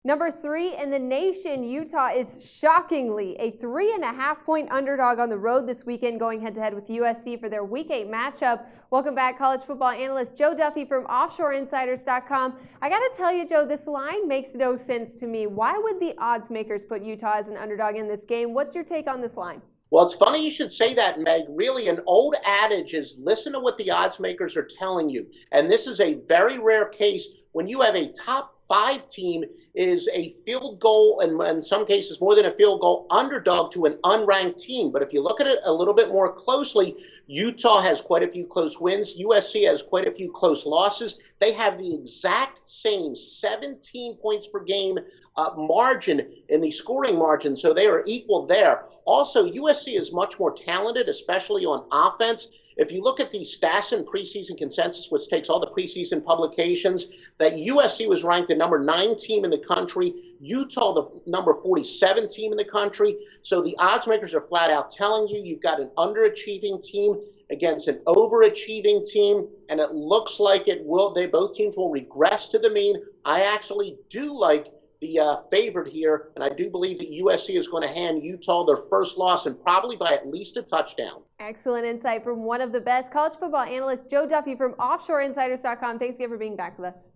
Number 3 in the nation, Utah is shockingly a 3.5-point underdog on the road this weekend, going head-to-head with USC for their Week 8 matchup. Welcome back, college football analyst Joe Duffy from OffshoreInsiders.com. I got to tell you, Joe, this line makes no sense to me. Why would the odds makers put Utah as an underdog in this game? What's your take on this line? Well, it's funny you should say that, Meg. Really, an old adage is listen to what the odds makers are telling you. And this is a very rare case when you have a top 5 team is a field goal, and in some cases more than a field goal, underdog to an unranked team. But if you look at it a little bit more closely, Utah has quite a few close wins. USC has quite a few close losses. They have the exact same 17 points per game margin in the scoring margin, so they are equal there. Also, USC is much more talented, especially on offense. If you look at the stats and preseason consensus, which takes all the preseason publications, that USC was ranked the number 9 team in the country, Utah the number 47 team in the country. So the odds makers are flat out telling you you've got an underachieving team against an overachieving team, and it looks like both teams will regress to the mean. I actually do like the favorite here, and I do believe that USC is going to hand Utah their first loss, and probably by at least a touchdown. Excellent insight from one of the best college football analysts, Joe Duffy from OffshoreInsiders.com. Thanks again for being back with us.